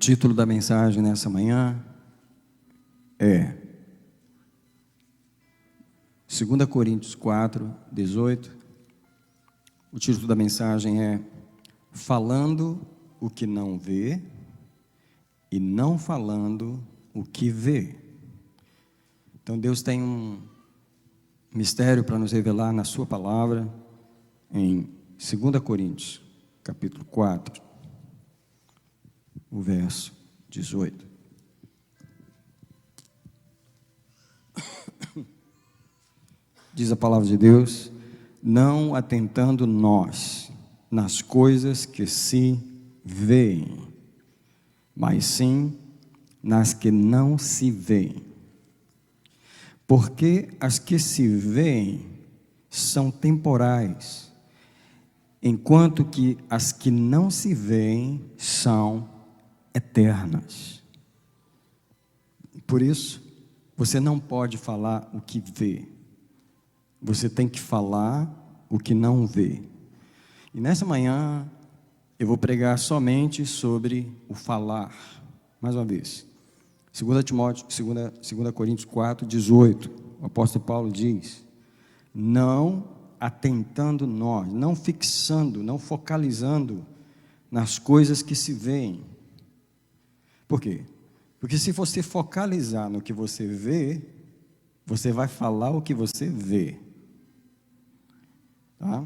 título da mensagem nessa manhã é 2 Coríntios 4, 18. O título da mensagem é Falando o que não vê e não falando o que vê. Então Deus tem um mistério para nos revelar na sua palavra em 2 Coríntios, capítulo 4, o verso 18. Diz a palavra de Deus: não atentando nós nas coisas que se veem, mas sim nas que não se veem. Porque as que se veem são temporais, enquanto que as que não se veem são eternas. Por isso, você não pode falar o que vê. Você tem que falar o que não vê. E nessa manhã, eu vou pregar somente sobre o falar. Mais uma vez. 2 Coríntios 4, 18. O apóstolo Paulo diz: não atentando nós, não fixando, não focalizando nas coisas que se veem. Por quê? Porque se você focalizar no que você vê, você vai falar o que você vê. Tá?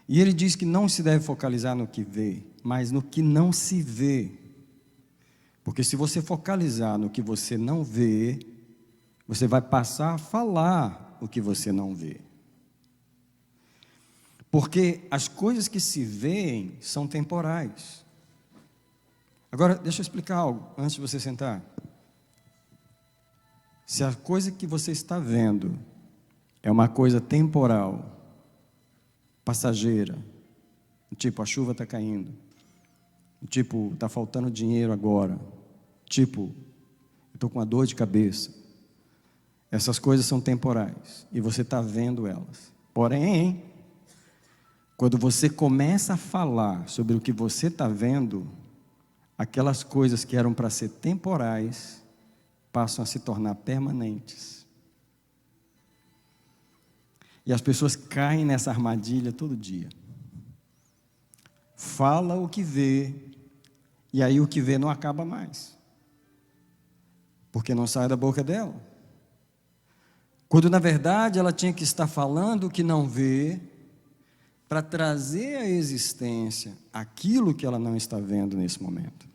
E ele diz que não se deve focalizar no que vê, mas no que não se vê. Porque se você focalizar no que você não vê, você vai passar a falar o que você não vê. Porque as coisas que se veem são temporais. Agora, deixa eu explicar algo antes de você sentar. Se a coisa que você está vendo é uma coisa temporal, passageira, tipo, a chuva está caindo, tipo, está faltando dinheiro agora, tipo, eu estou com uma dor de cabeça, essas coisas são temporais, e você está vendo elas. Porém, quando você começa a falar sobre o que você está vendo, aquelas coisas que eram para ser temporais, passam a se tornar permanentes. E as pessoas caem nessa armadilha todo dia. Fala o que vê, e aí o que vê não acaba mais. Porque não sai da boca dela. Quando na verdade ela tinha que estar falando o que não vê, para trazer à existência aquilo que ela não está vendo nesse momento.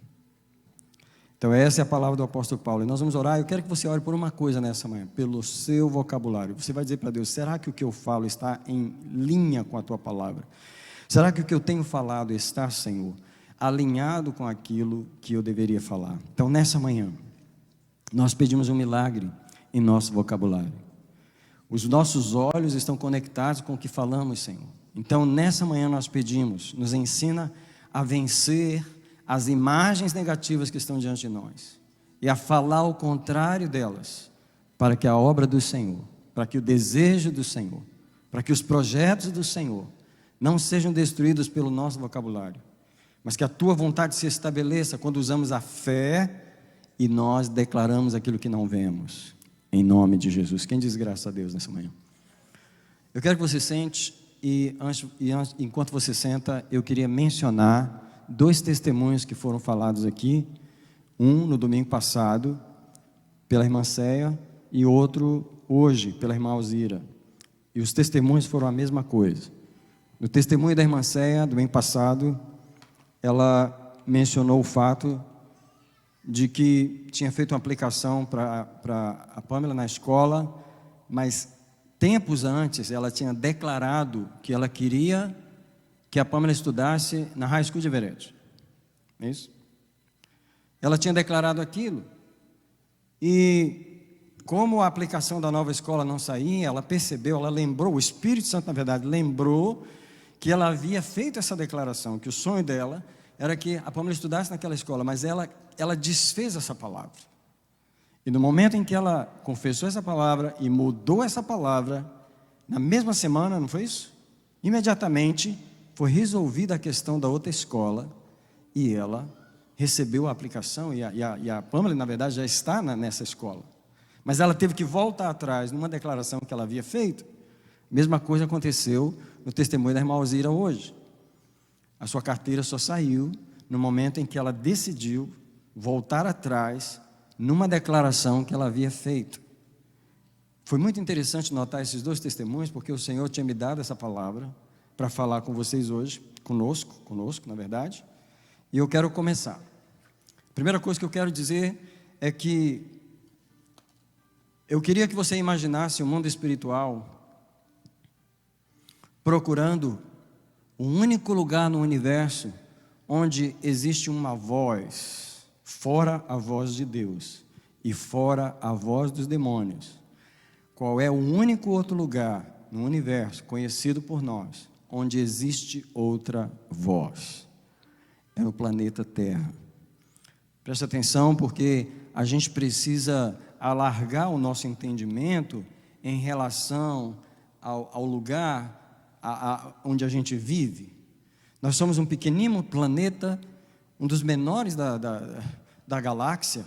Então essa é a palavra do apóstolo Paulo, e nós vamos orar. Eu quero que você ore por uma coisa nessa manhã, pelo seu vocabulário. Você vai dizer para Deus: será que o que eu falo está em linha com a tua palavra? Será que o que eu tenho falado está, Senhor, alinhado com aquilo que eu deveria falar? Então nessa manhã, nós pedimos um milagre em nosso vocabulário. Os nossos olhos estão conectados com o que falamos, Senhor. Então nessa manhã nós pedimos: nos ensina a vencer as imagens negativas que estão diante de nós, e a falar o contrário delas, para que a obra do Senhor, para que o desejo do Senhor, para que os projetos do Senhor não sejam destruídos pelo nosso vocabulário, mas que a tua vontade se estabeleça quando usamos a fé e nós declaramos aquilo que não vemos, em nome de Jesus. Quem diz graças a Deus nessa manhã? Eu quero que você sente, enquanto você senta, eu queria mencionar 2 testemunhos que foram falados aqui, um no domingo passado pela irmã Céia e outro hoje pela irmã Alzira, e os testemunhos foram a mesma coisa. No testemunho da irmã Céia, domingo passado, ela mencionou o fato de que tinha feito uma aplicação para a Pamela na escola, mas tempos antes ela tinha declarado que ela queria que a Pamela estudasse na High School de Everett. É isso? Ela tinha declarado aquilo, e como a aplicação da nova escola não saía, ela percebeu, ela lembrou, o Espírito Santo na verdade lembrou que ela havia feito essa declaração, que o sonho dela era que a Pamela estudasse naquela escola, mas ela desfez essa palavra. E no momento em que ela confessou essa palavra e mudou essa palavra, na mesma semana, não foi isso? Imediatamente foi resolvida a questão da outra escola, e ela recebeu a aplicação, e a Pamela, na verdade, já está nessa escola. Mas ela teve que voltar atrás numa declaração que ela havia feito. Mesma coisa aconteceu no testemunho da irmã Alzira hoje. A sua carteira só saiu no momento em que ela decidiu voltar atrás numa declaração que ela havia feito. Foi muito interessante notar esses dois testemunhos, porque o Senhor tinha me dado essa palavra para falar com vocês hoje, conosco, na verdade, e eu quero começar. A primeira coisa que eu quero dizer é que eu queria que você imaginasse o mundo espiritual procurando um único lugar no universo onde existe uma voz, fora a voz de Deus e fora a voz dos demônios. Qual é o único outro lugar no universo conhecido por nós onde existe outra voz? É no planeta Terra. Presta atenção, porque a gente precisa alargar o nosso entendimento em relação ao lugar onde a gente vive. Nós somos um pequenino planeta, um dos menores da galáxia,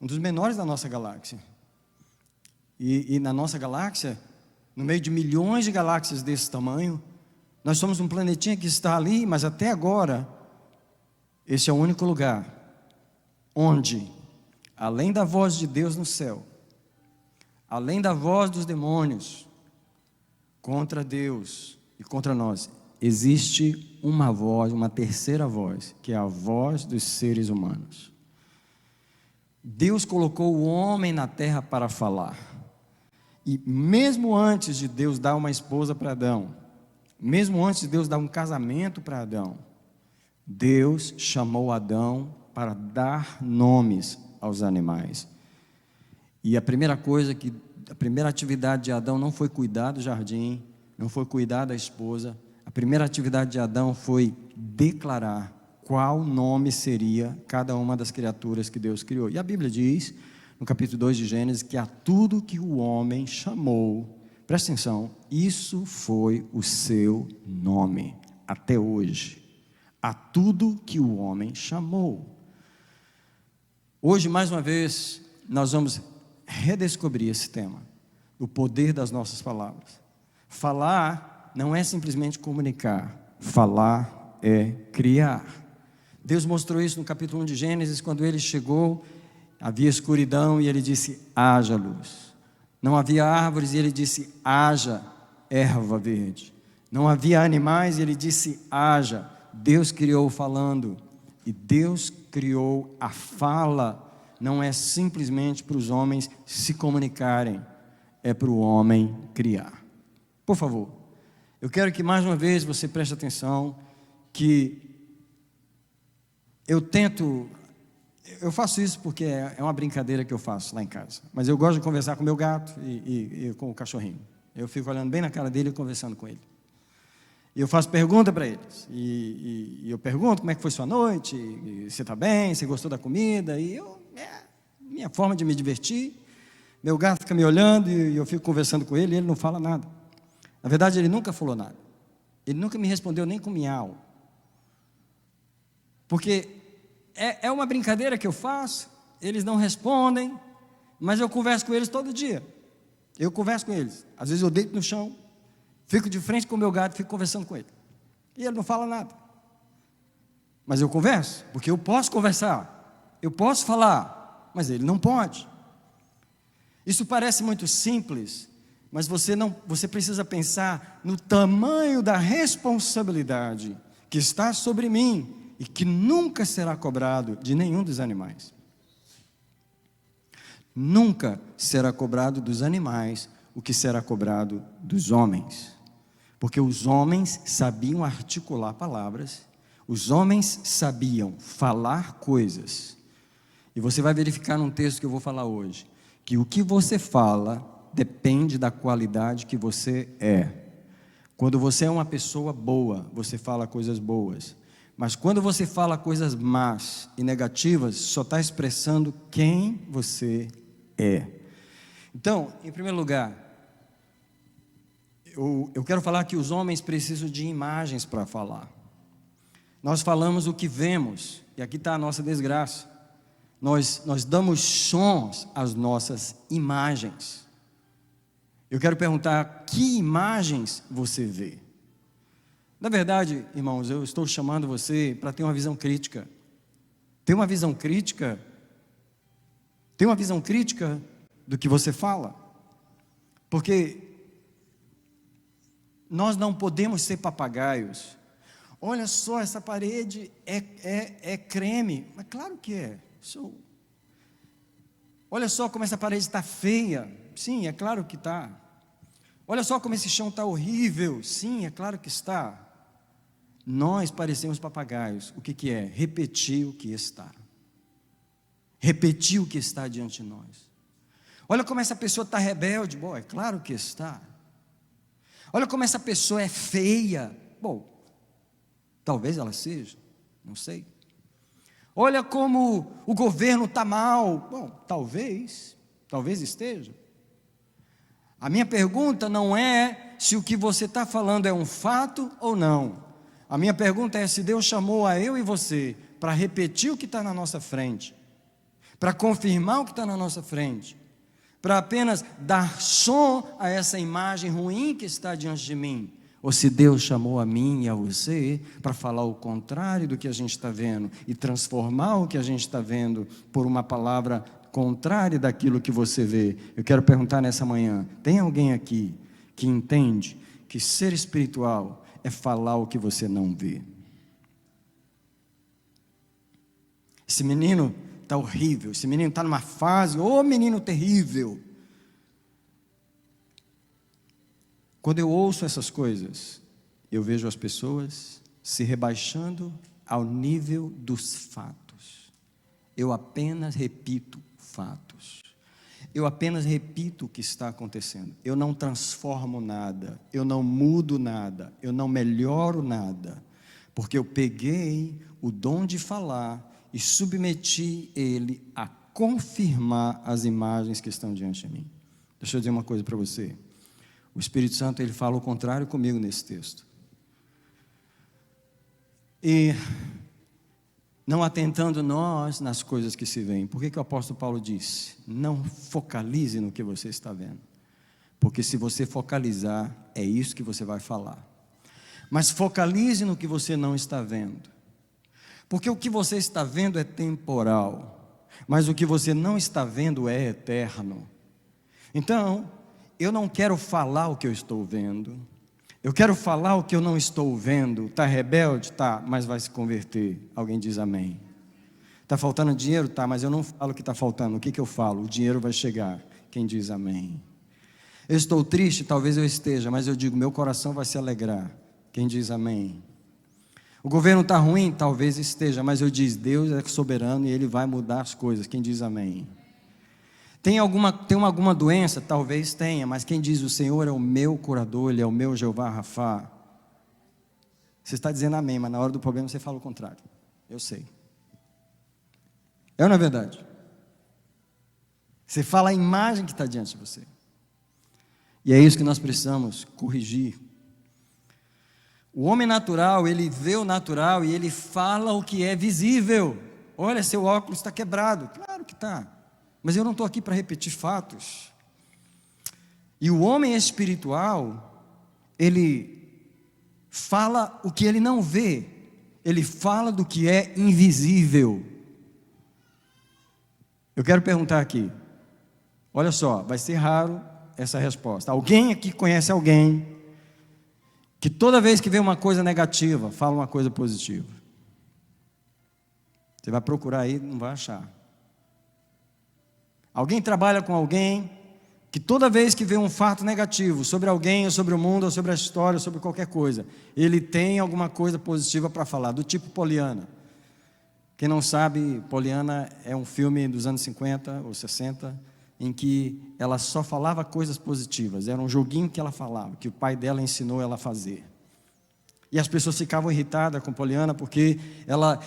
um dos menores da nossa galáxia. E na nossa galáxia, no meio de milhões de galáxias desse tamanho, nós somos um planetinha que está ali, mas até agora, esse é o único lugar onde, além da voz de Deus no céu, além da voz dos demônios contra Deus e contra nós, existe uma voz, uma terceira voz, que é a voz dos seres humanos. Deus colocou o homem na terra para falar. E mesmo antes de Deus dar uma esposa para Adão, mesmo antes de Deus dar um casamento para Adão, Deus chamou Adão para dar nomes aos animais. E a primeira atividade de Adão não foi cuidar do jardim, não foi cuidar da esposa. A primeira atividade de Adão foi declarar qual nome seria cada uma das criaturas que Deus criou. E a Bíblia diz, no capítulo 2 de Gênesis, que a tudo que o homem chamou, presta atenção, isso foi o seu nome, até hoje. A tudo que o homem chamou. Hoje, mais uma vez, nós vamos redescobrir esse tema, o poder das nossas palavras. Falar não é simplesmente comunicar, falar é criar. Deus mostrou isso no capítulo 1 de Gênesis, quando ele chegou, havia escuridão e ele disse, haja luz. Não havia árvores e ele disse, haja erva verde. Não havia animais e ele disse, haja. Deus criou falando, e Deus criou a fala. Não é simplesmente para os homens se comunicarem, é para o homem criar. Por favor, eu quero que mais uma vez você preste atenção, que eu faço isso porque é uma brincadeira que eu faço lá em casa, mas eu gosto de conversar com o meu gato e com o cachorrinho. Eu fico olhando bem na cara dele e conversando com ele. E eu faço pergunta para eles, e eu pergunto como é que foi sua noite, e você está bem, você gostou da comida, e minha forma de me divertir. Meu gato fica me olhando e eu fico conversando com ele e ele não fala nada. Na verdade, ele nunca falou nada. Ele nunca me respondeu nem com miau. Porque é uma brincadeira que eu faço, eles não respondem, mas eu converso com eles todo dia. Eu converso com eles. Às vezes eu deito no chão, fico de frente com o meu gato, fico conversando com ele. E ele não fala nada. Mas eu converso, porque eu posso conversar, eu posso falar, mas ele não pode. Isso parece muito simples, mas você precisa pensar no tamanho da responsabilidade que está sobre mim e que nunca será cobrado de nenhum dos animais. Nunca será cobrado dos animais o que será cobrado dos homens. Porque os homens sabiam articular palavras, os homens sabiam falar coisas. E você vai verificar num texto que eu vou falar hoje, que o que você fala depende da qualidade que você é. Quando você é uma pessoa boa, você fala coisas boas. Mas quando você fala coisas más e negativas, só está expressando quem você é. Então, em primeiro lugar, eu quero falar que os homens precisam de imagens para falar. Nós falamos o que vemos e aqui está a nossa desgraça, nós damos sons às nossas imagens. Eu quero perguntar, que imagens você vê? Na verdade, irmãos, eu estou chamando você para ter uma visão crítica. Ter uma visão crítica, ter uma visão crítica do que você fala. Porque nós não podemos ser papagaios. Olha só, essa parede é creme. Mas claro que é. Olha só como essa parede está feia. Sim, é claro que está. Olha só como esse chão está horrível. Sim, é claro que está. Nós parecemos papagaios. O que é? Repetir o que está. Repetir o que está diante de nós. Olha como essa pessoa está rebelde. Bom, é claro que está. Olha como essa pessoa é feia. Bom, talvez ela seja, não sei. Olha como o governo está mal. Bom, talvez esteja. A minha pergunta não é se o que você está falando é um fato ou não. A minha pergunta é se Deus chamou a eu e você para repetir o que está na nossa frente, para confirmar o que está na nossa frente, para apenas dar som a essa imagem ruim que está diante de mim, ou se Deus chamou a mim e a você para falar o contrário do que a gente está vendo e transformar o que a gente está vendo por uma palavra contrária daquilo que você vê. Eu quero perguntar nessa manhã, tem alguém aqui que entende que ser espiritual é falar o que você não vê? Esse menino está horrível, esse menino está numa fase, ô menino terrível. Quando eu ouço essas coisas, eu vejo as pessoas se rebaixando ao nível dos fatos. Eu apenas repito fatos. Eu apenas repito o que está acontecendo. Eu não transformo nada, eu não mudo nada, eu não melhoro nada, porque eu peguei o dom de falar e submeti ele a confirmar as imagens que estão diante de mim. Deixa eu dizer uma coisa para você. O Espírito Santo, ele fala o contrário comigo nesse texto. E não atentando nós nas coisas que se veem. Por que o apóstolo Paulo disse? Não focalize no que você está vendo. Porque se você focalizar, é isso que você vai falar. Mas focalize no que você não está vendo. Porque o que você está vendo é temporal, mas o que você não está vendo é eterno. Então, eu não quero falar o que eu estou vendo, eu quero falar o que eu não estou vendo. Está rebelde? Tá, mas vai se converter. Alguém diz amém. Está faltando dinheiro? Tá, mas eu não falo o que está faltando. O que eu falo? O dinheiro vai chegar. Quem diz amém? Eu estou triste? Talvez eu esteja, mas eu digo, meu coração vai se alegrar. Quem diz amém? O governo está ruim? Talvez esteja, mas eu digo, Deus é soberano e Ele vai mudar as coisas. Quem diz amém? Tem alguma doença? Talvez tenha, mas quem diz o Senhor é o meu curador, Ele é o meu Jeová Rafá. Você está dizendo amém, mas na hora do problema você fala o contrário. Eu sei. É ou não é verdade? Você fala a imagem que está diante de você. E é isso que nós precisamos corrigir. O homem natural, ele vê o natural e ele fala o que é visível. Olha, seu óculos está quebrado. Claro que está. Mas eu não estou aqui para repetir fatos. E o homem espiritual, ele fala o que ele não vê. Ele fala do que é invisível. Eu quero perguntar aqui. Olha só, vai ser raro essa resposta. Alguém aqui conhece alguém que toda vez que vê uma coisa negativa, fala uma coisa positiva? Você vai procurar aí, não vai achar. Alguém trabalha com alguém que toda vez que vê um fato negativo sobre alguém, ou sobre o mundo, ou sobre a história, ou sobre qualquer coisa, ele tem alguma coisa positiva para falar, do tipo Poliana. Quem não sabe, Poliana é um filme dos anos 50 ou 60, em que ela só falava coisas positivas. Era um joguinho que ela falava, que o pai dela ensinou ela a fazer. E as pessoas ficavam irritadas com Poliana porque ela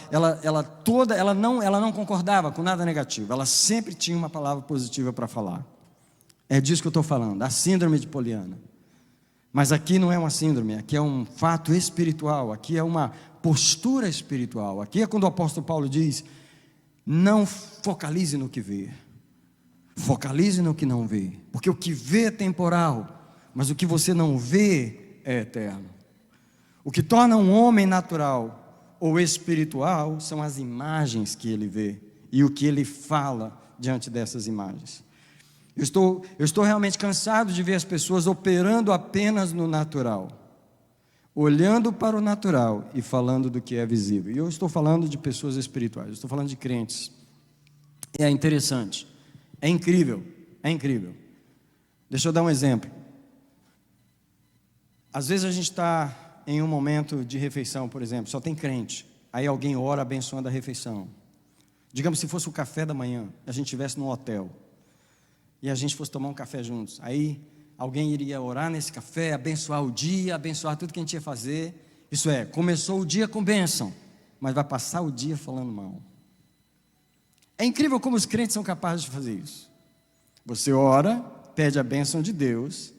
não concordava com nada negativo. Ela sempre tinha uma palavra positiva para falar. É disso que eu estou falando, a síndrome de Poliana. Mas aqui não é uma síndrome, aqui é um fato espiritual, aqui é uma postura espiritual. Aqui é quando o apóstolo Paulo diz: não focalize no que vê, focalize no que não vê, porque o que vê é temporal, mas o que você não vê é eterno. O que torna um homem natural ou espiritual são as imagens que ele vê e o que ele fala diante dessas imagens. Eu estou realmente cansado de ver as pessoas operando apenas no natural, olhando para o natural e falando do que é visível. E eu estou falando de pessoas espirituais, eu estou falando de crentes. É interessante, é incrível, é incrível. Deixa eu dar um exemplo. Às vezes a gente está em um momento de refeição, por exemplo, só tem crente. Aí alguém ora abençoando a refeição. Digamos se fosse o café da manhã, a gente estivesse num hotel e a gente fosse tomar um café juntos. Aí alguém iria orar nesse café, abençoar o dia, abençoar tudo que a gente ia fazer. Isso é, começou o dia com bênção, mas vai passar o dia falando mal. É incrível como os crentes são capazes de fazer isso. Você ora, pede a bênção de Deus,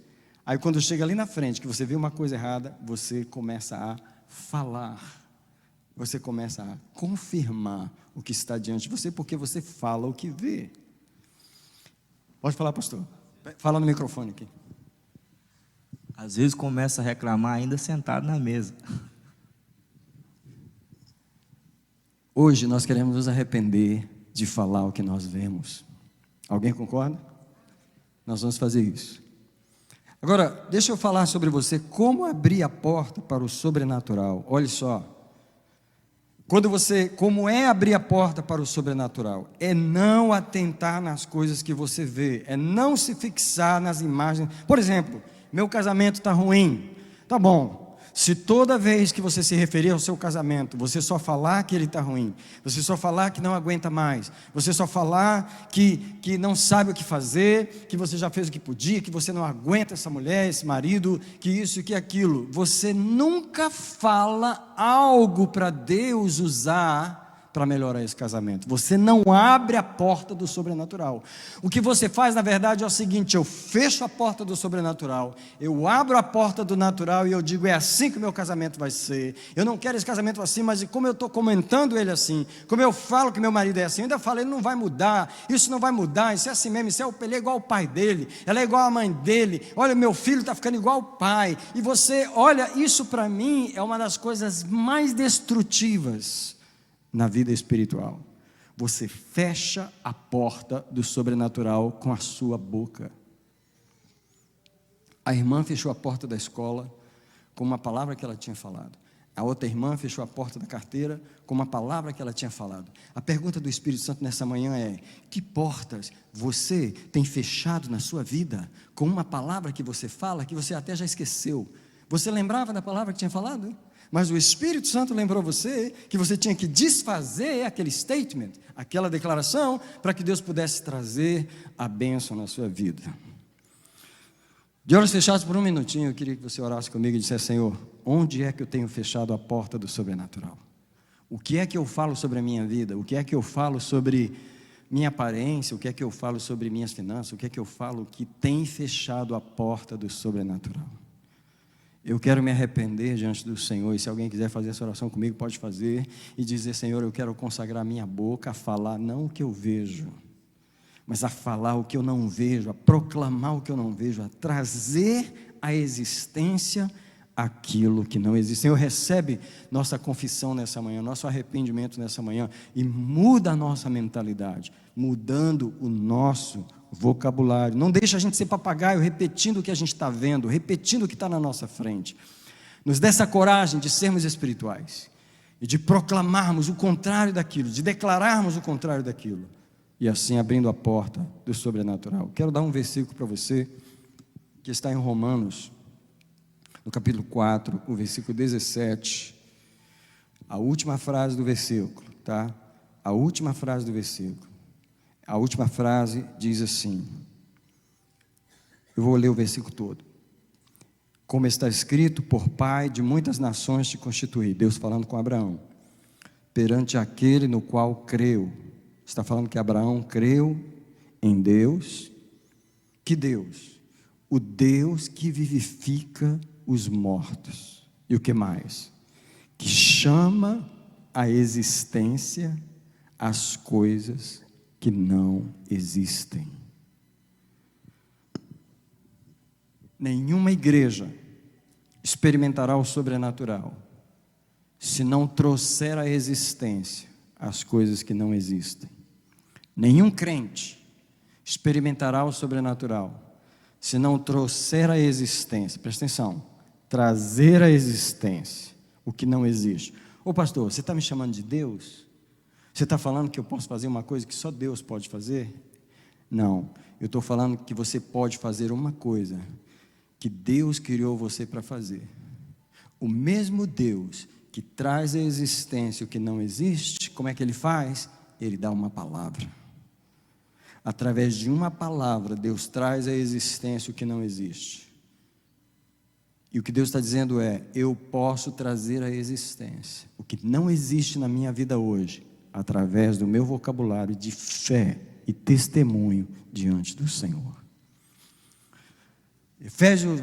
aí quando chega ali na frente, que você vê uma coisa errada, você começa a falar, você começa a confirmar o que está diante de você, porque você fala o que vê. Pode falar, pastor? Fala no microfone aqui. Às vezes começa a reclamar ainda sentado na mesa. Hoje nós queremos nos arrepender de falar o que nós vemos. Alguém concorda? Nós vamos fazer isso. Agora, deixa eu falar sobre você, como abrir a porta para o sobrenatural. Olha só. Como é abrir a porta para o sobrenatural? É não atentar nas coisas que você vê, é não se fixar nas imagens. Por exemplo, meu casamento está ruim. Tá bom. Se toda vez que você se referir ao seu casamento, você só falar que ele está ruim, você só falar que não aguenta mais, você só falar que não sabe o que fazer, que você já fez o que podia, que você não aguenta essa mulher, esse marido, que isso e que aquilo, você nunca fala algo para Deus usar para melhorar esse casamento. Você não abre a porta do sobrenatural. O que você faz, na verdade, é o seguinte: eu fecho a porta do sobrenatural, eu abro a porta do natural e eu digo: é assim que o meu casamento vai ser. Eu não quero esse casamento assim, mas como eu estou comentando ele assim, como eu falo que meu marido é assim, eu ainda falo, ele não vai mudar, isso não vai mudar, isso é assim mesmo, ele é igual ao pai dele, ela é igual à mãe dele, olha, meu filho está ficando igual ao pai. E você, olha, isso para mim é uma das coisas mais destrutivas na vida espiritual. Você fecha a porta do sobrenatural com a sua boca. A irmã fechou a porta da escola com uma palavra que ela tinha falado. A outra irmã fechou a porta da carteira com uma palavra que ela tinha falado. A pergunta do Espírito Santo nessa manhã é: que portas você tem fechado na sua vida com uma palavra que você fala, que você até já esqueceu? Você lembrava da palavra que tinha falado? Mas o Espírito Santo lembrou você que você tinha que desfazer aquele statement, aquela declaração, para que Deus pudesse trazer a bênção na sua vida. De olhos fechados por um minutinho, eu queria que você orasse comigo e dissesse: Senhor, onde é que eu tenho fechado a porta do sobrenatural? O que é que eu falo sobre a minha vida? O que é que eu falo sobre minha aparência? O que é que eu falo sobre minhas finanças? O que é que eu falo que tem fechado a porta do sobrenatural? Eu quero me arrepender diante do Senhor, e se alguém quiser fazer essa oração comigo, pode fazer, e dizer: Senhor, eu quero consagrar minha boca a falar não o que eu vejo, mas a falar o que eu não vejo, a proclamar o que eu não vejo, a trazer à existência aquilo que não existe. Senhor, recebe nossa confissão nessa manhã, nosso arrependimento nessa manhã, e muda a nossa mentalidade, mudando o nosso vocabulário. Não deixa a gente ser papagaio repetindo o que a gente está vendo, repetindo o que está na nossa frente. Nos dê essa coragem de sermos espirituais e de proclamarmos o contrário daquilo, de declararmos o contrário daquilo, e assim abrindo a porta do sobrenatural. Quero dar um versículo para você que está em Romanos, no capítulo 4, o versículo 17, a última frase do versículo, tá? A última frase do versículo. A última frase diz assim, eu vou ler o versículo todo. Como está escrito: por pai de muitas nações te constituí. Deus falando com Abraão, perante aquele no qual creu. Está falando que Abraão creu em Deus. Que Deus? O Deus que vivifica os mortos. E o que mais? que chama à existência as coisas que não existem. Nenhuma igreja experimentará o sobrenatural se não trouxer à existência as coisas que não existem. Nenhum crente experimentará o sobrenatural se não trouxer à existência, presta atenção, trazer à existência o que não existe. Ô pastor, você está me chamando de Deus? Você está falando que eu posso fazer uma coisa que só Deus pode fazer? Não, eu estou falando que você pode fazer uma coisa que Deus criou você para fazer. O mesmo Deus que traz à existência o que não existe, como é que Ele faz? Ele dá uma palavra. Através de uma palavra, Deus traz à existência o que não existe. E o que Deus está dizendo é: eu posso trazer à existência o que não existe na minha vida hoje, através do meu vocabulário de fé e testemunho diante do Senhor.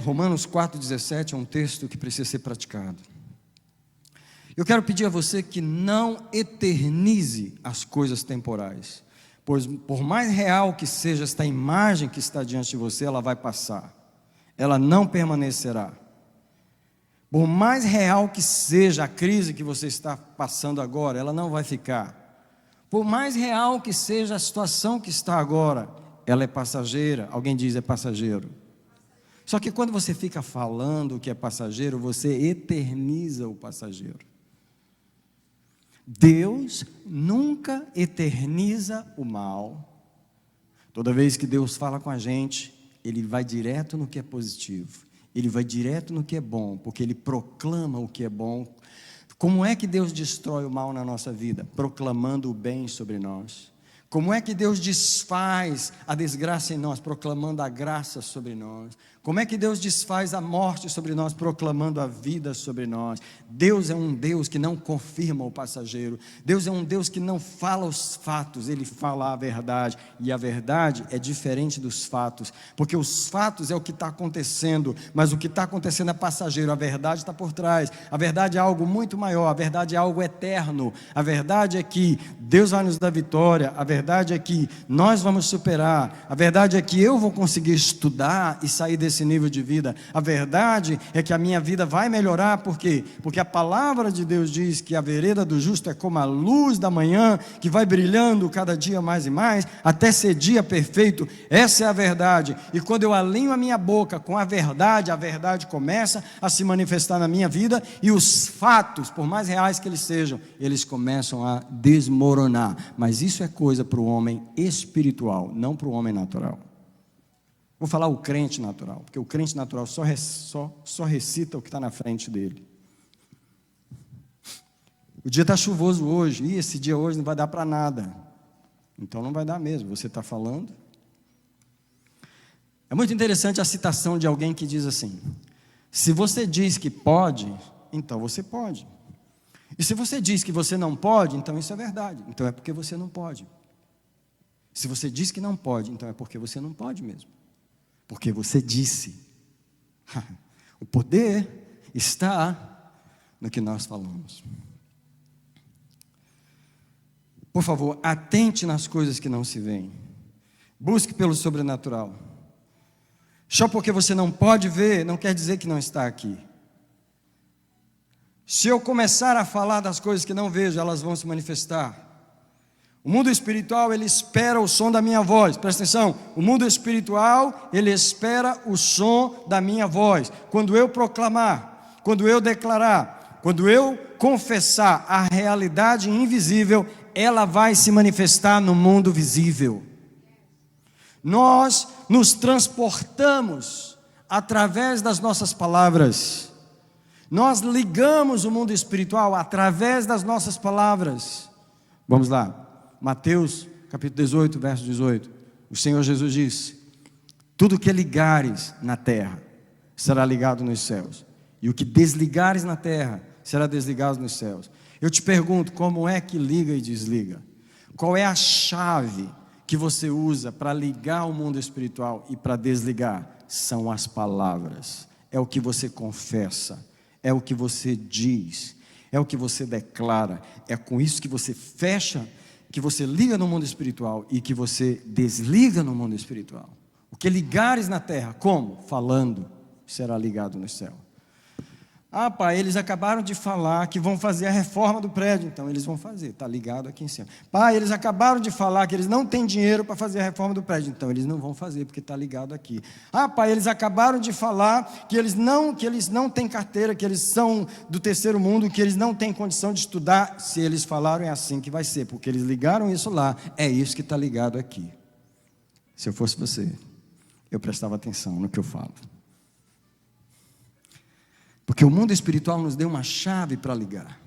Romanos 4,17 é um texto que precisa ser praticado. Eu quero pedir a você que não eternize as coisas temporais, pois por mais real que seja esta imagem que está diante de você, ela vai passar, ela não permanecerá. Por mais real que seja a crise que você está passando agora, ela não vai ficar. Por mais real que seja a situação que está agora, ela é passageira. Alguém diz é passageiro. Só que quando você fica falando que é passageiro, você eterniza o passageiro. Deus nunca eterniza o mal. Toda vez que Deus fala com a gente, Ele vai direto no que é positivo. Ele vai direto no que é bom, porque Ele proclama o que é bom. Como é que Deus destrói o mal na nossa vida? Proclamando o bem sobre nós. Como é que Deus desfaz a desgraça em nós? Proclamando a graça sobre nós. Como é que Deus desfaz a morte sobre nós? Proclamando a vida sobre nós. Deus é um Deus que não confirma o passageiro. Deus é um Deus que não fala os fatos, Ele fala a verdade. E a verdade é diferente dos fatos, porque os fatos é o que está acontecendo, mas o que está acontecendo é passageiro. A verdade está por trás. A verdade é algo muito maior, a verdade é algo eterno. A verdade é que Deus vai nos dar vitória. A verdade é que nós vamos superar. A verdade é que eu vou conseguir estudar e sair desse nível de vida. A verdade é que a minha vida vai melhorar. Por quê? Porque a palavra de Deus diz que a vereda do justo é como a luz da manhã, que vai brilhando cada dia mais e mais, até ser dia perfeito. Essa é a verdade. E quando eu alinho a minha boca com a verdade começa a se manifestar na minha vida, e os fatos, por mais reais que eles sejam, eles começam a desmoronar. Mas isso é coisa para o homem espiritual, não para o homem natural. Vou falar o crente natural, porque o crente natural só recita o que está na frente dele. O dia está chuvoso hoje, e esse dia hoje não vai dar para nada. Então não vai dar mesmo, você está falando. É muito interessante a citação de alguém que diz assim: se você diz que pode, então você pode. E se você diz que você não pode, então isso é verdade, então é porque você não pode. Se você diz que não pode, então é porque você não pode mesmo. Porque você disse. O poder está no que nós falamos. Por favor, atente nas coisas que não se veem. Busque pelo sobrenatural. Só porque você não pode ver, não quer dizer que não está aqui. Se eu começar a falar das coisas que não vejo, elas vão se manifestar. O mundo espiritual, ele espera o som da minha voz. Presta atenção, o mundo espiritual, ele espera o som da minha voz. Quando eu proclamar, quando eu declarar, quando eu confessar a realidade invisível, ela vai se manifestar no mundo visível. Nós nos transportamos através das nossas palavras. Nós ligamos o mundo espiritual através das nossas palavras. Vamos lá. Mateus capítulo 18, verso 18, o Senhor Jesus disse: tudo que ligares na terra será ligado nos céus, e o que desligares na terra será desligado nos céus. Eu te pergunto, como é que liga e desliga? Qual é a chave que você usa para ligar o mundo espiritual e para desligar? São as palavras, é o que você confessa, é o que você diz, é o que você declara, é com isso que você fecha, que você liga no mundo espiritual e que você desliga no mundo espiritual. O que ligares na terra, como? Falando, será ligado no céu. Ah, pai, eles acabaram de falar que vão fazer a reforma do prédio. Então eles vão fazer, está ligado aqui em cima. Pai, eles acabaram de falar que eles não têm dinheiro para fazer a reforma do prédio. Então eles não vão fazer, porque está ligado aqui. Ah, pai, eles acabaram de falar que eles não têm carteira, que eles são do terceiro mundo, que eles não têm condição de estudar. Se eles falaram, é assim que vai ser, porque eles ligaram isso lá, é isso que está ligado aqui. Se eu fosse você, eu prestava atenção no que eu falo. Porque o mundo espiritual nos deu uma chave para ligar.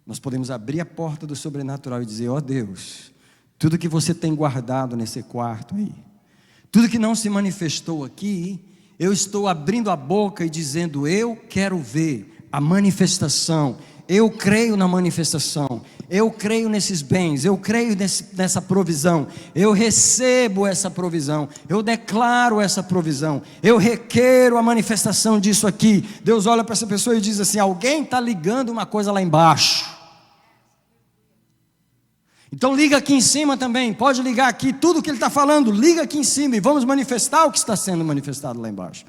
Nós podemos abrir a porta do sobrenatural e dizer: ó Deus, tudo que você tem guardado nesse quarto aí, tudo que não se manifestou aqui, eu estou abrindo a boca e dizendo: eu quero ver a manifestação. Eu creio na manifestação, eu creio nesses bens, eu creio nessa provisão, eu recebo essa provisão, eu declaro essa provisão, eu requero a manifestação disso aqui. Deus olha para essa pessoa e diz assim: alguém está ligando uma coisa lá embaixo. Então liga aqui em cima também, pode ligar aqui, tudo que ele está falando, liga aqui em cima e vamos manifestar o que está sendo manifestado lá embaixo.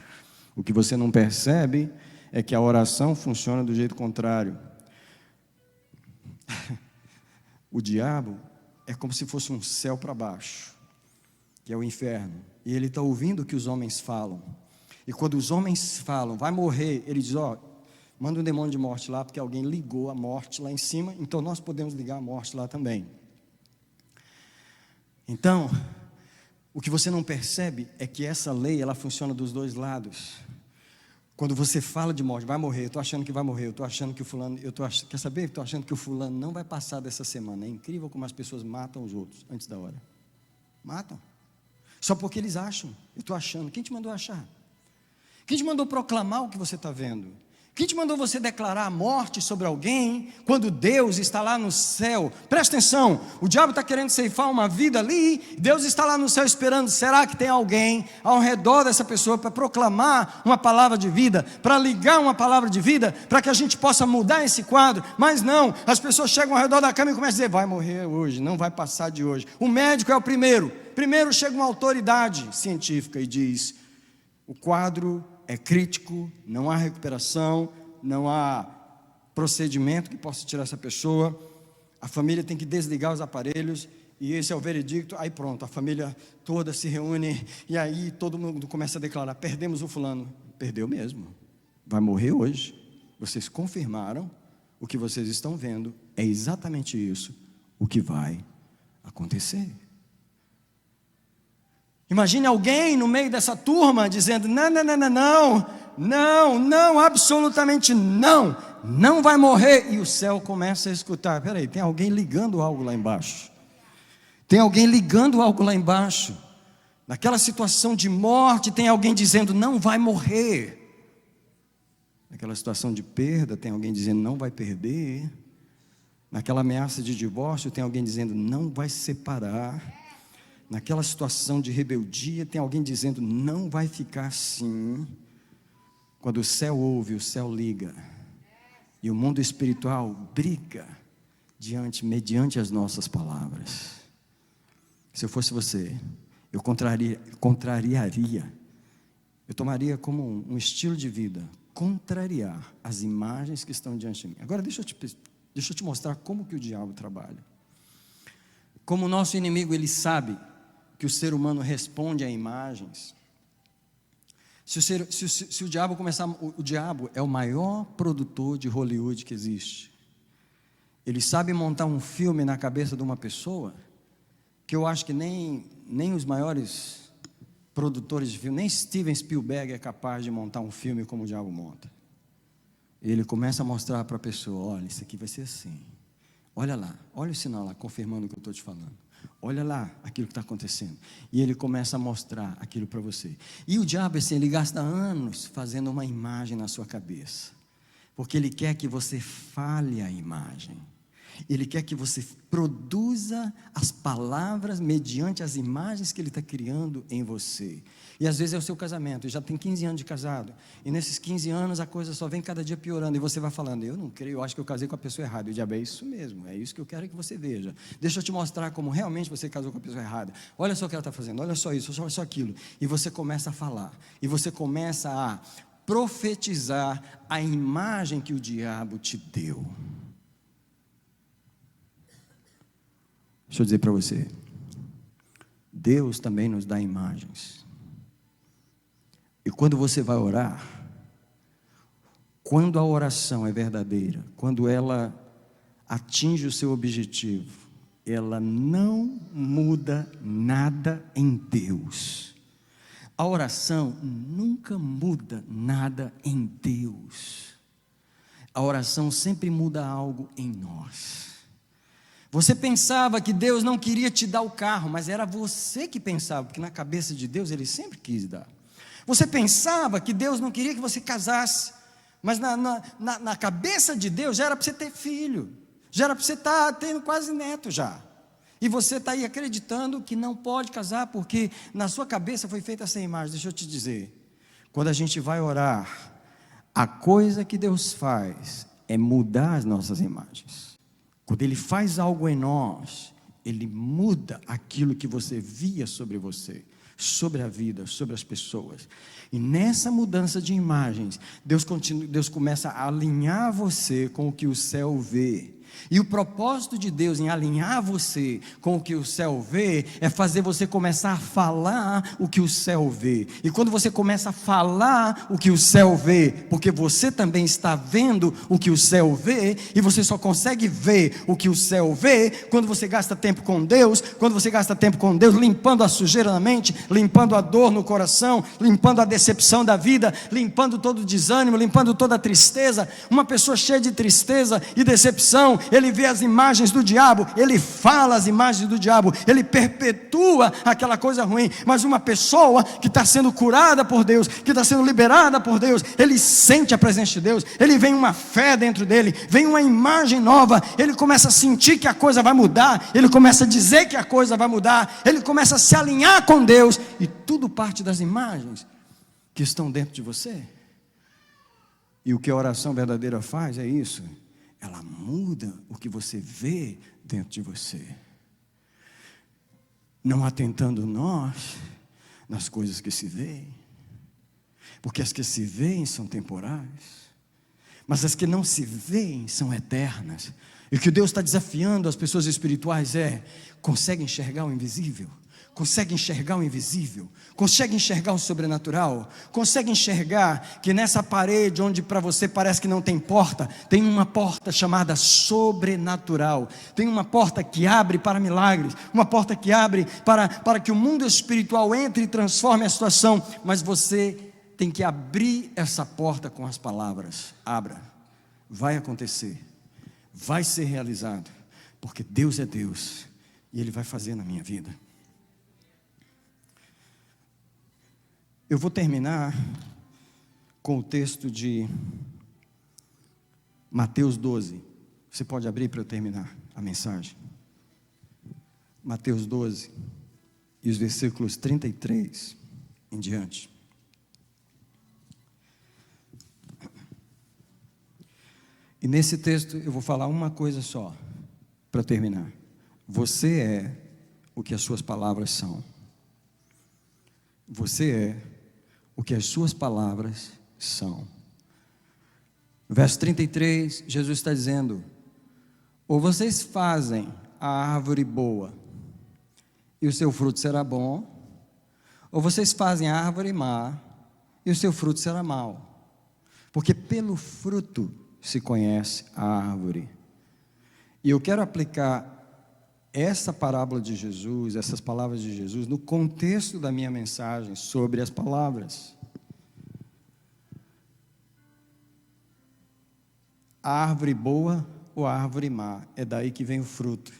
O que você não percebe é que a oração funciona do jeito contrário. O diabo é como se fosse um céu para baixo, que é o inferno, e ele está ouvindo o que os homens falam, e quando os homens falam, vai morrer, ele diz: ó, manda um demônio de morte lá, porque alguém ligou a morte lá em cima, então nós podemos ligar a morte lá também. Então, o que você não percebe é que essa lei, ela funciona dos dois lados. Quando você fala de morte, vai morrer, eu estou achando que vai morrer, eu estou achando que o fulano, quer saber? Estou achando que o fulano não vai passar dessa semana. É incrível como as pessoas matam os outros antes da hora. Matam. Só porque eles acham. Eu estou achando. Quem te mandou achar? Quem te mandou proclamar o que você está vendo? Quem te mandou você declarar a morte sobre alguém, quando Deus está lá no céu? Presta atenção, o diabo está querendo ceifar uma vida ali, Deus está lá no céu esperando. Será que tem alguém ao redor dessa pessoa para proclamar uma palavra de vida, para ligar uma palavra de vida, para que a gente possa mudar esse quadro? Mas não, as pessoas chegam ao redor da cama e começam a dizer: vai morrer hoje, não vai passar de hoje. O médico é o primeiro chega uma autoridade científica e diz: o quadro é crítico, não há recuperação, não há procedimento que possa tirar essa pessoa, a família tem que desligar os aparelhos, e esse é o veredicto. Aí pronto, a família toda se reúne, e aí todo mundo começa a declarar: perdemos o fulano. Perdeu mesmo, vai morrer hoje. Vocês confirmaram o que vocês estão vendo, é exatamente isso o que vai acontecer. Imagine alguém no meio dessa turma dizendo: não, absolutamente não vai morrer. E o céu começa a escutar: peraí, tem alguém ligando algo lá embaixo. Tem alguém ligando algo lá embaixo. Naquela situação de morte, tem alguém dizendo: não vai morrer. Naquela situação de perda, tem alguém dizendo: não vai perder. Naquela ameaça de divórcio, tem alguém dizendo: não vai se separar. Naquela situação de rebeldia, tem alguém dizendo: não vai ficar assim. Quando o céu ouve, o céu liga, e o mundo espiritual briga mediante as nossas palavras. Se eu fosse você, eu contrariaria, eu tomaria como um estilo de vida, contrariar as imagens que estão diante de mim. Agora deixa eu te mostrar como que o diabo trabalha. Como o nosso inimigo, ele sabe que o ser humano responde a imagens. Se o diabo começar, o diabo é o maior produtor de Hollywood que existe. Ele sabe montar um filme na cabeça de uma pessoa, que eu acho que nem os maiores produtores de filme, nem Steven Spielberg é capaz de montar um filme como o diabo monta. Ele começa a mostrar para a pessoa: olha, isso aqui vai ser assim. Olha lá, olha o sinal lá, confirmando o que eu estou te falando. Olha lá aquilo que está acontecendo. E ele começa a mostrar aquilo para você. E o diabo, assim, ele gasta anos fazendo uma imagem na sua cabeça, porque ele quer que você fale a imagem. Ele quer que você produza as palavras mediante as imagens que Ele está criando em você. E às vezes é o seu casamento, já tem 15 anos de casado, e nesses 15 anos a coisa só vem cada dia piorando, e você vai falando, eu não creio, eu acho que eu casei com a pessoa errada. E o diabo, é isso mesmo, é isso que eu quero que você veja. Deixa eu te mostrar como realmente você casou com a pessoa errada. Olha só o que ela está fazendo, olha só isso, olha só aquilo. E você começa a falar, e você começa a profetizar a imagem que o diabo te deu. Deixa eu dizer para você, Deus também nos dá imagens. E quando você vai orar, quando a oração é verdadeira, quando ela atinge o seu objetivo, ela não muda nada em Deus. A oração nunca muda nada em Deus. A oração sempre muda algo em nós. Você pensava que Deus não queria te dar o carro, mas era você que pensava, porque na cabeça de Deus Ele sempre quis dar. Você pensava que Deus não queria que você casasse, mas na cabeça de Deus já era para você ter filho, já era para você estar tendo quase neto já. E você está aí acreditando que não pode casar, porque na sua cabeça foi feita essa imagem. Deixa eu te dizer, quando a gente vai orar, a coisa que Deus faz é mudar as nossas imagens. Quando Ele faz algo em nós, Ele muda aquilo que você via sobre você, sobre a vida, sobre as pessoas. E nessa mudança de imagens, Deus começa a alinhar você com o que o céu vê. E o propósito de Deus em alinhar você com o que o céu vê é fazer você começar a falar o que o céu vê. E quando você começa a falar o que o céu vê, porque você também está vendo o que o céu vê, e você só consegue ver o que o céu vê quando você gasta tempo com Deus. Quando você gasta tempo com Deus, limpando a sujeira na mente, limpando a dor no coração, limpando a decepção da vida, limpando todo o desânimo, limpando toda a tristeza. Uma pessoa cheia de tristeza e decepção, ele vê as imagens do diabo, ele fala as imagens do diabo, ele perpetua aquela coisa ruim. Mas uma pessoa que está sendo curada por Deus, que está sendo liberada por Deus, ele sente a presença de Deus, ele vem uma fé dentro dele, vem uma imagem nova, ele começa a sentir que a coisa vai mudar, ele começa a dizer que a coisa vai mudar, ele começa a se alinhar com Deus, e tudo parte das imagens que estão dentro de você. E o que a oração verdadeira faz é isso. Ela muda o que você vê dentro de você, não atentando nós nas coisas que se veem, porque as que se veem são temporais, mas as que não se veem são eternas. E o que Deus está desafiando as pessoas espirituais é: consegue enxergar o invisível? Consegue enxergar o invisível? Consegue enxergar o sobrenatural? Consegue enxergar que nessa parede onde para você parece que não tem porta, tem uma porta chamada sobrenatural? Tem uma porta que abre para milagres, uma porta que abre para que o mundo espiritual entre e transforme a situação. Mas você tem que abrir essa porta com as palavras: abra, vai acontecer, vai ser realizado, porque Deus é Deus e Ele vai fazer na minha vida. Eu vou terminar com o texto de Mateus 12. Você pode abrir para eu terminar a mensagem? Mateus 12, e os versículos 33 em diante. E nesse texto eu vou falar uma coisa só, para terminar. Você é o que as suas palavras são. Você é o que as suas palavras são. Verso 33, Jesus está dizendo: ou vocês fazem a árvore boa, e o seu fruto será bom, ou vocês fazem a árvore má, e o seu fruto será mau. Porque pelo fruto se conhece a árvore. E eu quero aplicar essa parábola de Jesus, essas palavras de Jesus, no contexto da minha mensagem sobre as palavras. A árvore boa ou a árvore má, é daí que vem o fruto.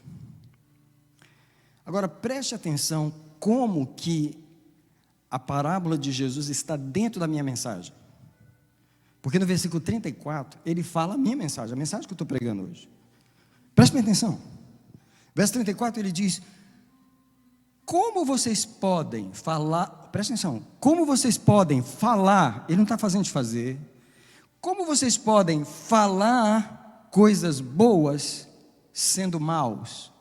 Agora preste atenção como que a parábola de Jesus está dentro da minha mensagem. Porque no versículo 34, ele fala a minha mensagem, a mensagem que eu estou pregando hoje. Preste bem atenção. Verso 34 ele diz: como vocês podem falar, preste atenção, como vocês podem falar, ele não está fazendo de fazer, como vocês podem falar coisas boas sendo maus?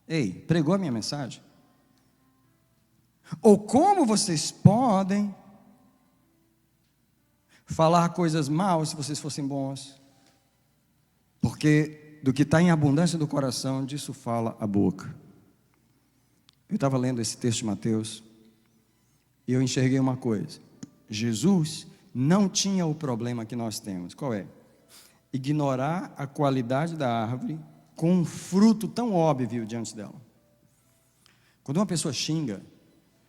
Ei, pregou a minha mensagem? Ou como vocês podem falar coisas maus se vocês fossem bons? Porque do que está em abundância do coração, disso fala a boca. Eu estava lendo esse texto de Mateus e eu enxerguei uma coisa: Jesus não tinha o problema que nós temos. Qual é? Ignorar a qualidade da árvore com um fruto tão óbvio diante dela. Quando uma pessoa xinga,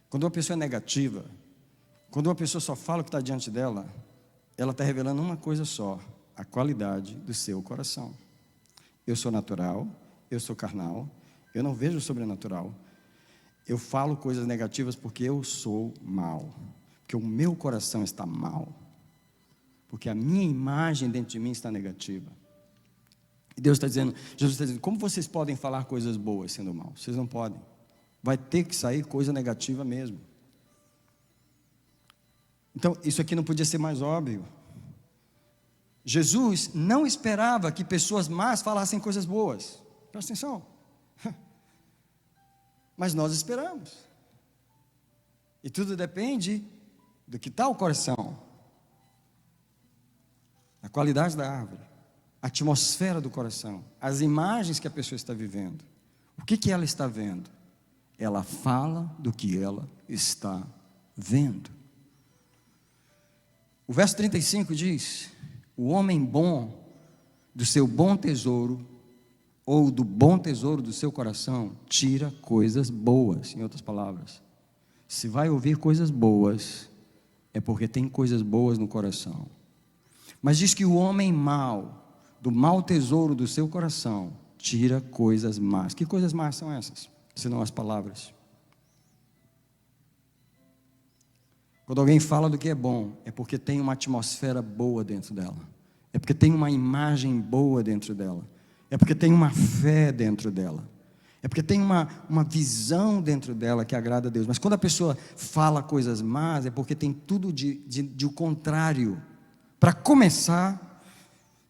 quando uma pessoa é negativa, quando uma pessoa só fala o que está diante dela, ela está revelando uma coisa só: a qualidade do seu coração. Eu sou natural, eu sou carnal, eu não vejo o sobrenatural, eu falo coisas negativas porque eu sou mau, porque o meu coração está mau, porque a minha imagem dentro de mim está negativa. E Deus está dizendo, Jesus está dizendo: como vocês podem falar coisas boas sendo maus? Vocês não podem. Vai ter que sair coisa negativa mesmo. Então, isso aqui não podia ser mais óbvio. Jesus não esperava que pessoas más falassem coisas boas. Presta atenção. Mas nós esperamos. E tudo depende do que está o coração, a qualidade da árvore, a atmosfera do coração, as imagens que a pessoa está vivendo. O que ela está vendo? Ela fala do que ela está vendo. O verso 35 diz: o homem bom, do seu bom tesouro, ou do bom tesouro do seu coração, tira coisas boas. Em outras palavras, se vai ouvir coisas boas, é porque tem coisas boas no coração. Mas diz que o homem mau, do mau tesouro do seu coração, tira coisas más. Que coisas más são essas? Senão as palavras. Quando alguém fala do que é bom, é porque tem uma atmosfera boa dentro dela, é porque tem uma imagem boa dentro dela, é porque tem uma fé dentro dela, é porque tem uma visão dentro dela que agrada a Deus. Mas quando a pessoa fala coisas más, é porque tem tudo de o contrário. Para começar,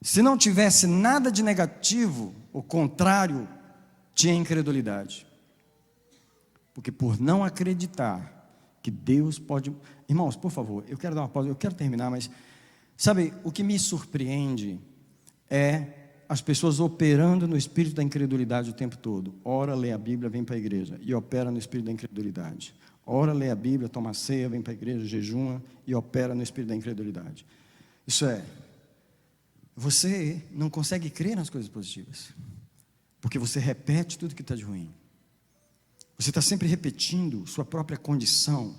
se não tivesse nada de negativo, o contrário, tinha incredulidade. Porque por não acreditar que Deus pode... Irmãos, por favor, eu quero dar uma pausa, eu quero terminar, mas... Sabe, o que me surpreende é as pessoas operando no espírito da incredulidade o tempo todo. Ora, lê a Bíblia, vem para a igreja, e opera no espírito da incredulidade. Ora, lê a Bíblia, toma ceia, vem para a igreja, jejuma, e opera no espírito da incredulidade. Isso é, você não consegue crer nas coisas positivas, porque você repete tudo que está de ruim. Você está sempre repetindo sua própria condição.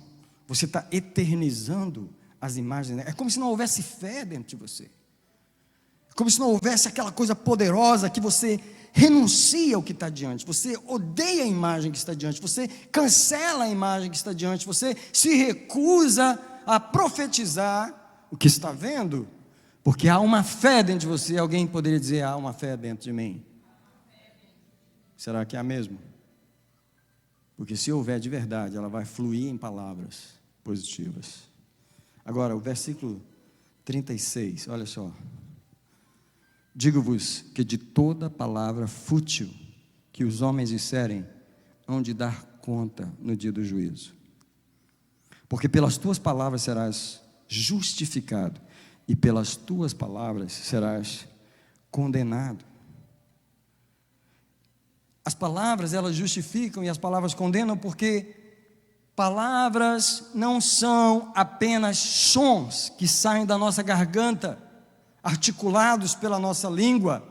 Você está eternizando as imagens. É como se não houvesse fé dentro de você. É como se não houvesse aquela coisa poderosa que você renuncia ao que está diante. Você odeia a imagem que está diante. Você cancela a imagem que está diante. Você se recusa a profetizar o que está vendo. Porque há uma fé dentro de você. Alguém poderia dizer: há uma fé dentro de mim. Será que há mesmo? Porque se houver de verdade, ela vai fluir em palavras positivas. Agora, o versículo 36, olha só. Digo-vos que de toda palavra fútil que os homens disserem, hão de dar conta no dia do juízo. Porque pelas tuas palavras serás justificado, e pelas tuas palavras serás condenado. As palavras, elas justificam e as palavras condenam, porque palavras não são apenas sons que saem da nossa garganta, articulados pela nossa língua,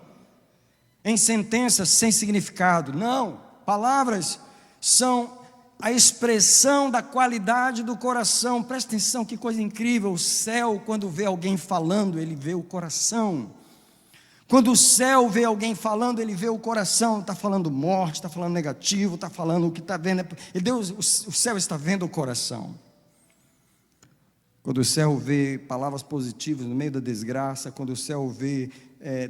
em sentenças sem significado. Não, palavras são a expressão da qualidade do coração. Presta atenção, que coisa incrível. O céu, quando vê alguém falando, ele vê o coração. Quando o céu vê alguém falando, ele vê o coração. Está falando morte, está falando negativo, está falando o que está vendo. Deus, o céu está vendo o coração. Quando o céu vê palavras positivas no meio da desgraça, quando o céu vê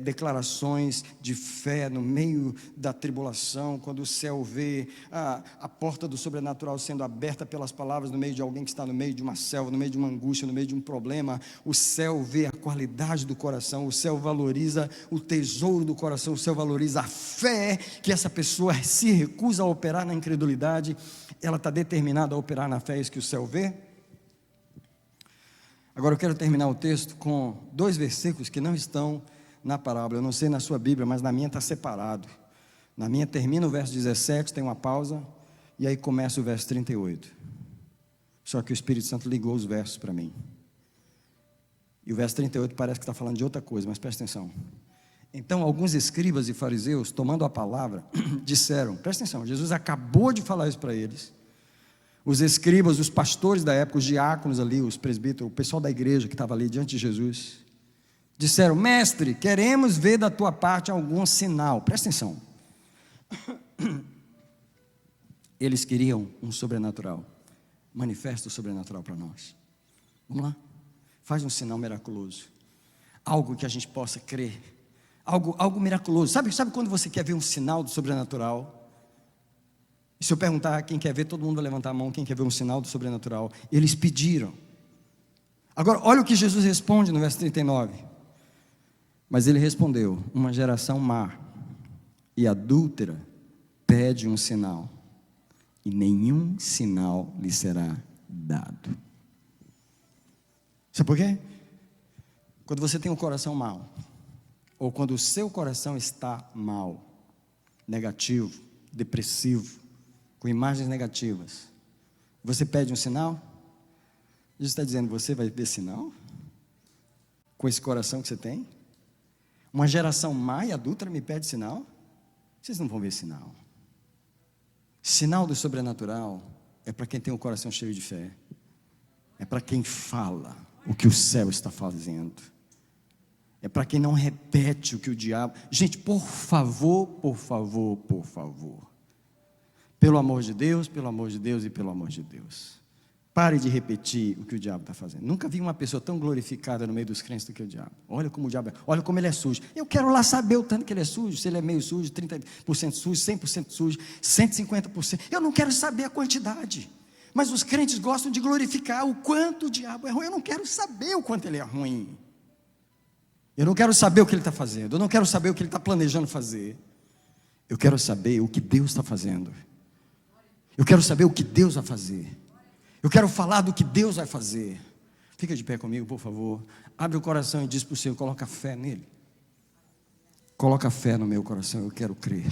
declarações de fé no meio da tribulação, quando o céu vê a porta do sobrenatural sendo aberta pelas palavras no meio de alguém que está no meio de uma selva, no meio de uma angústia, no meio de um problema, o céu vê a qualidade do coração, o céu valoriza o tesouro do coração, o céu valoriza a fé que essa pessoa se recusa a operar na incredulidade, ela está determinada a operar na fé, é isso que o céu vê. Agora eu quero terminar o texto com 2 versículos que não estão na parábola. Eu não sei na sua Bíblia, mas na minha está separado. Na minha termina o verso 17, tem uma pausa, e aí começa o verso 38. Só que o Espírito Santo ligou os versos para mim. E o verso 38 parece que está falando de outra coisa, mas presta atenção. Então alguns escribas e fariseus, tomando a palavra, disseram, presta atenção, Jesus acabou de falar isso para eles. Os escribas, os pastores da época, os diáconos ali, os presbíteros, o pessoal da igreja que estava ali diante de Jesus, disseram, mestre, queremos ver da tua parte algum sinal. Presta atenção. Eles queriam um sobrenatural. Manifesta o sobrenatural para nós. Vamos lá. Faz um sinal miraculoso. Algo que a gente possa crer. Algo miraculoso. Sabe quando você quer ver um sinal do sobrenatural? E se eu perguntar quem quer ver, todo mundo vai levantar a mão, quem quer ver um sinal do sobrenatural. Eles pediram. Agora, olha o que Jesus responde no verso 39. Mas ele respondeu, uma geração má e adúltera pede um sinal, e nenhum sinal lhe será dado. Sabe por quê? Quando você tem um coração mau, ou quando o seu coração está mal, negativo, depressivo, com imagens negativas, você pede um sinal? Jesus está dizendo, você vai ver sinal? Com esse coração que você tem? Uma geração má e adúltera me pede sinal? Vocês não vão ver sinal. Sinal do sobrenatural é para quem tem o coração cheio de fé. É para quem fala o que o céu está fazendo. É para quem não repete o que o diabo... Gente, por favor, por favor, por favor. Pelo amor de Deus, pelo amor de Deus e pelo amor de Deus. Pare de repetir o que o diabo está fazendo. Nunca vi uma pessoa tão glorificada no meio dos crentes do que o diabo. Olha como o diabo é, olha como ele é sujo. Eu quero lá saber o tanto que ele é sujo. Se ele é meio sujo, 30% sujo, 100% sujo, 150%. Eu não quero saber a quantidade. Mas os crentes gostam de glorificar o quanto o diabo é ruim. Eu não quero saber o quanto ele é ruim. Eu não quero saber o que ele está fazendo. Eu não quero saber o que ele está planejando fazer. Eu quero saber o que Deus está fazendo. Eu quero saber o que Deus vai fazer. Eu quero falar do que Deus vai fazer. Fica de pé comigo, por favor. Abre o coração e diz para o Senhor, coloca fé nele. Coloca fé no meu coração, eu quero crer.